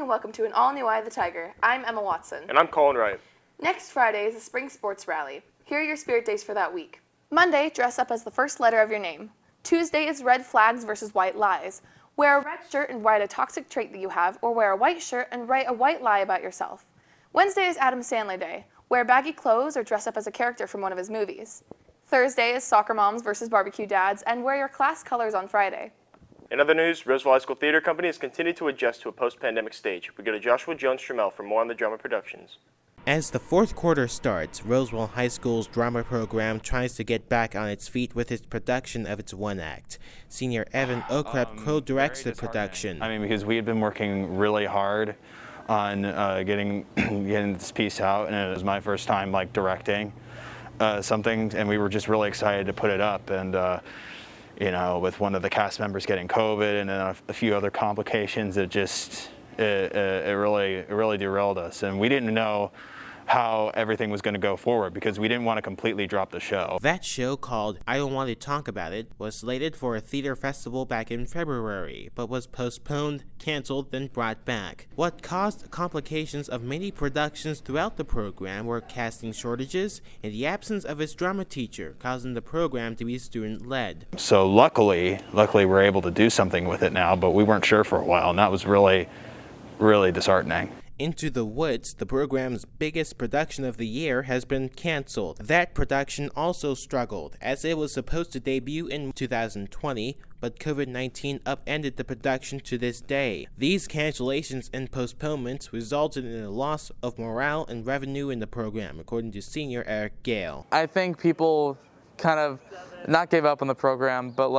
and welcome to an all-new Eye of the Tiger. I'm Emma Watson. And I'm Colin Wright. Next Friday is the Spring Sports Rally. Here are your spirit days for that week. Monday, dress up as the first letter of your name. Tuesday is red flags versus white lies. Wear a red shirt and write a toxic trait that you have, or wear a white shirt and write a white lie about yourself. Wednesday is Adam Sandler Day. Wear baggy clothes or dress up as a character from one of his movies. Thursday is soccer moms versus barbecue dads, and wear your class colors on Friday. In other news, Roseville High School Theater Company has continued to adjust to a post-pandemic stage. We go to Joshua Jones-Trammell for more on the drama productions. As the fourth quarter starts, Roseville High School's drama program tries to get back on its feet with its production of its one act. Senior Evan Okrep co-directs the production. Because we had been working really hard on getting this piece out, and it was my first time directing something, and we were just really excited to put it up. And with one of the cast members getting COVID and then a few other complications, it really derailed us, and we didn't know how everything was going to go forward because we didn't want to completely drop the show. That show, called I Don't Want to Talk About It, was slated for a theater festival back in February, but was postponed, canceled, then brought back. What caused complications of many productions throughout the program were casting shortages and the absence of its drama teacher, causing the program to be student-led. So luckily we're able to do something with it now, but we weren't sure for a while, and that was really disheartening. Into the Woods, the program's biggest production of the year, has been canceled. That production also struggled, as it was supposed to debut in 2020, but COVID-19 upended the production to this day. These cancellations and postponements resulted in a loss of morale and revenue in the program, according to senior Eric Gale. I think people kind of not gave up on the program, but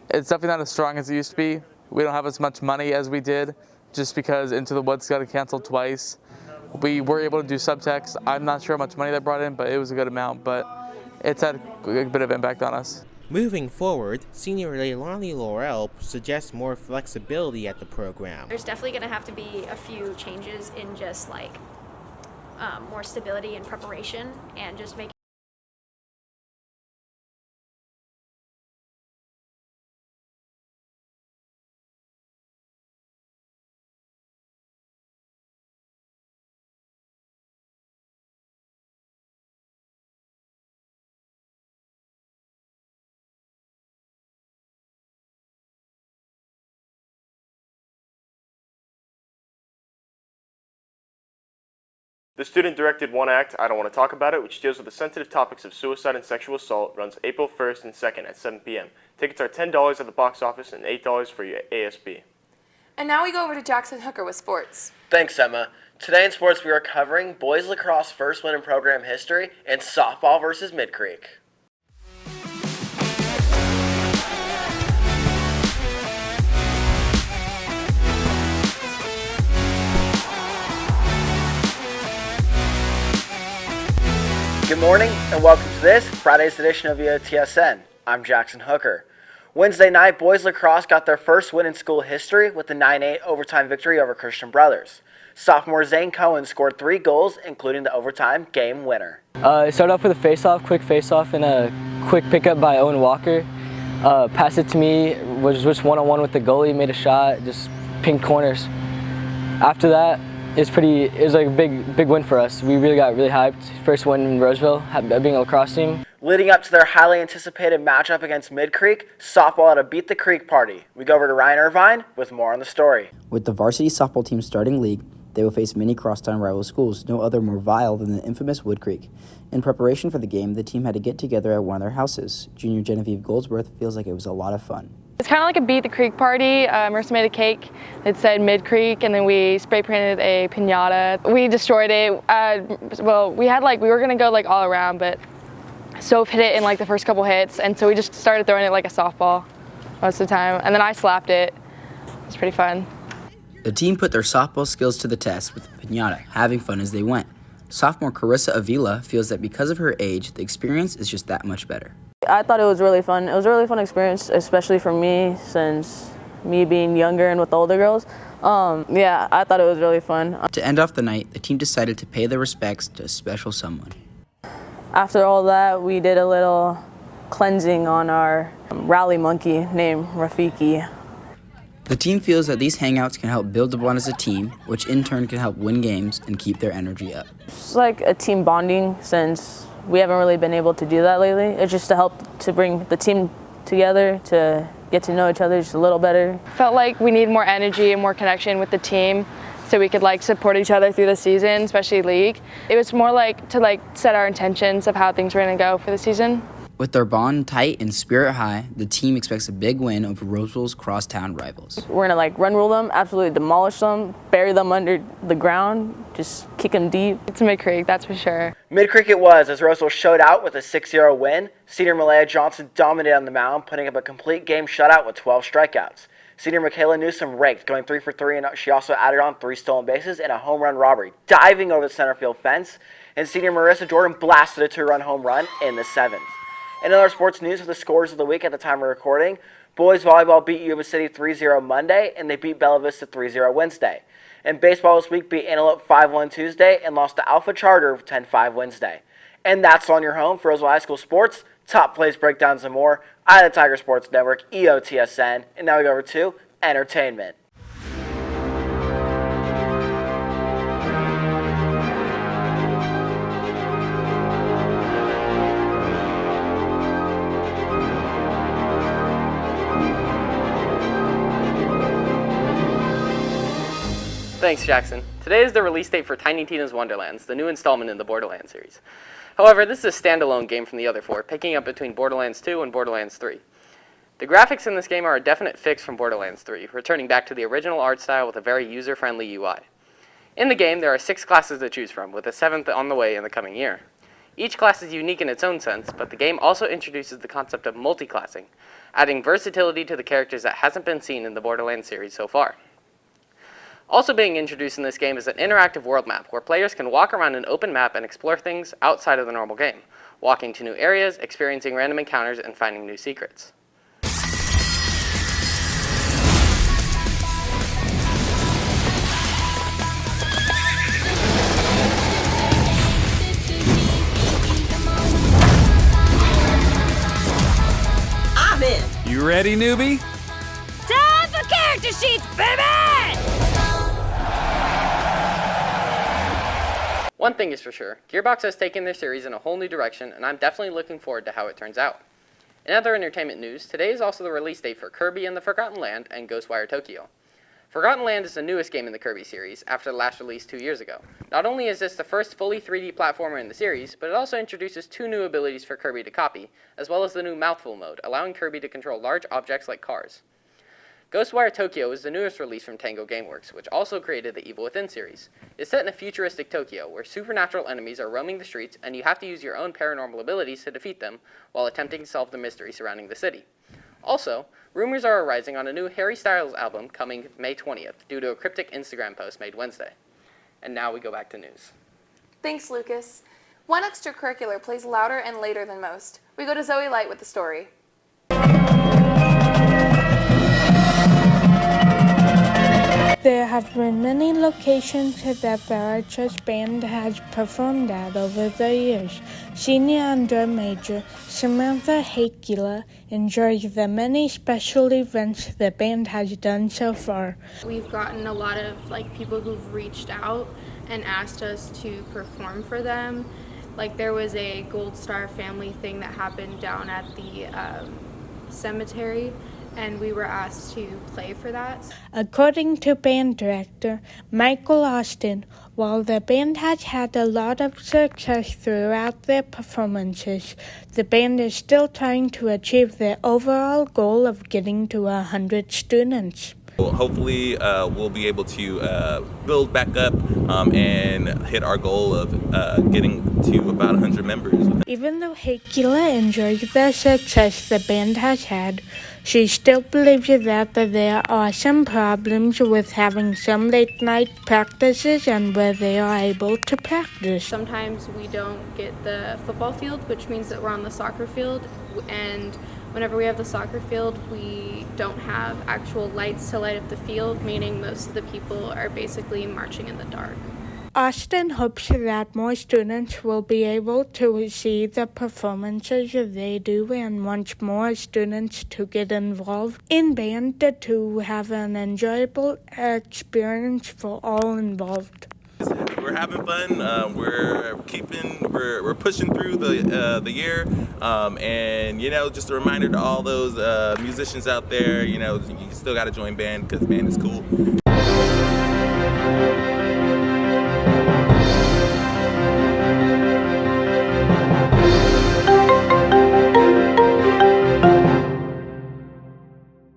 it's definitely not as strong as it used to be. We don't have as much money as we did, just because Into the Woods got canceled twice. We were able to do subtext. I'm not sure how much money that brought in, but it was a good amount, but it's had a bit of impact on us. Moving forward, senior Leilani Laurel suggests more flexibility at the program. There's definitely going to have to be a few changes in just more stability and preparation, and just making The student-directed one act, I Don't Want to Talk About It, which deals with the sensitive topics of suicide and sexual assault, runs April 1st and 2nd at 7 p.m. Tickets are $10 at the box office and $8 for your ASB. And now we go over to Jackson Hooker with sports. Thanks, Emma. Today in sports we are covering boys lacrosse first win in program history and softball versus Mid Creek. Good morning and welcome to this Friday's edition of EOTSN. I'm Jackson Hooker. Wednesday night, boys lacrosse got their first win in school history with a 9-8 overtime victory over Christian Brothers. Sophomore Zane Cohen scored 3 goals, including the overtime game winner. It started off with a quick face-off, and a quick pickup by Owen Walker. Passed it to me, was just one-on-one with the goalie, made a shot, just pinged corners. After that, it was like a big win for us. We got really hyped. First win in Roseville, being a lacrosse team. Leading up to their highly anticipated matchup against Mid Creek, softball had a Beat the Creek party. We go over to Ryan Irvine with more on the story. With the varsity softball team starting league, they will face many crosstown rival schools, no other more vile than the infamous Wood Creek. In preparation for the game, the team had to get together at one of their houses. Junior Genevieve Goldsworth feels like it was a lot of fun. It's kind of like a Beat the Creek party. Marissa made a cake. It said Mid Creek, and then we spray painted a piñata. We destroyed it. We were gonna go all around, but Soph hit it in the first couple hits, and so we just started throwing it like a softball most of the time. And then I slapped it. It was pretty fun. The team put their softball skills to the test with the piñata, having fun as they went. Sophomore Carissa Avila feels that because of her age, the experience is just that much better. I thought it was really fun. It was a really fun experience, especially for me, since me being younger and with older girls. I thought it was really fun. To end off the night, the team decided to pay their respects to a special someone. After all that, we did a little cleansing on our rally monkey named Rafiki. The team feels that these hangouts can help build the bond as a team, which in turn can help win games and keep their energy up. It's like a team bonding since we haven't really been able to do that lately. It's just to help to bring the team together, to get to know each other just a little better. Felt like we need more energy and more connection with the team so we could support each other through the season, especially league. It was more to set our intentions of how things were going to go for the season. With their bond tight and spirit high, the team expects a big win over Roseville's crosstown rivals. We're gonna run rule them, absolutely demolish them, bury them under the ground, just kick them deep. It's Mid-Creek, that's for sure. Mid-Creek it was as Roseville showed out with a 6-0 win. Senior Malaya Johnson dominated on the mound, putting up a complete game shutout with 12 strikeouts. Senior Michaela Newsom raked, going 3 for 3, and she also added on 3 stolen bases and a home run robbery, diving over the center field fence. And senior Marissa Jordan blasted a 2-run home run in the 7th. In other sports news, for the scores of the week at the time of recording, boys volleyball beat Yuba City 3-0 Monday, and they beat Bella Vista 3-0 Wednesday. And baseball this week beat Antelope 5-1 Tuesday and lost to Alpha Charter 10-5 Wednesday. And that's on your home for Roseville High School sports. Top plays, breakdowns, and more. I the Tiger Sports Network, EOTSN. And now we go over to entertainment. Thanks, Jackson. Today is the release date for Tiny Tina's Wonderlands, the new installment in the Borderlands series. However, this is a standalone game from the other 4, picking up between Borderlands 2 and Borderlands 3. The graphics in this game are a definite fix from Borderlands 3, returning back to the original art style with a very user-friendly UI. In the game, there are 6 classes to choose from, with a 7th on the way in the coming year. Each class is unique in its own sense, but the game also introduces the concept of multi-classing, adding versatility to the characters that hasn't been seen in the Borderlands series so far. Also being introduced in this game is an interactive world map, where players can walk around an open map and explore things outside of the normal game, walking to new areas, experiencing random encounters, and finding new secrets. I'm in! You ready, newbie? Time for character sheets, baby! One thing is for sure, Gearbox has taken their series in a whole new direction, and I'm definitely looking forward to how it turns out. In other entertainment news, today is also the release date for Kirby and the Forgotten Land and Ghostwire Tokyo. Forgotten Land is the newest game in the Kirby series, after the last release 2 years ago. Not only is this the first fully 3D platformer in the series, but it also introduces 2 new abilities for Kirby to copy, as well as the new Mouthful mode, allowing Kirby to control large objects like cars. Ghostwire Tokyo is the newest release from Tango Gameworks, which also created the Evil Within series. It's set in a futuristic Tokyo, where supernatural enemies are roaming the streets, and you have to use your own paranormal abilities to defeat them, while attempting to solve the mystery surrounding the city. Also, rumors are arising on a new Harry Styles album coming May 20th, due to a cryptic Instagram post made Wednesday. And now we go back to news. Thanks, Lucas. One extracurricular plays louder and later than most. We go to Zoe Light with the story. There have been many locations that the Archers Band has performed at over the years. Senior and major Samantha Hakila enjoys the many special events the band has done so far. We've gotten a lot of people who've reached out and asked us to perform for them. There was a Gold Star family thing that happened down at the cemetery, and we were asked to play for that. According to band director Michael Austin, while the band has had a lot of success throughout their performances, the band is still trying to achieve their overall goal of getting to 100 students. Hopefully, we'll be able to build back up and hit our goal of getting to about 100 members. Even though Hakila enjoys the success the band has had, she still believes that there are some problems with having some late-night practices and where they are able to practice. Sometimes we don't get the football field, which means that we're on the soccer field, and whenever we have the soccer field, we don't have actual lights to light up the field, meaning most of the people are basically marching in the dark. Austin hopes that more students will be able to see the performances they do and wants more students to get involved in band to have an enjoyable experience for all involved. We're having fun. We're pushing through the year, and just a reminder to all those musicians out there. You still got to join band because band is cool.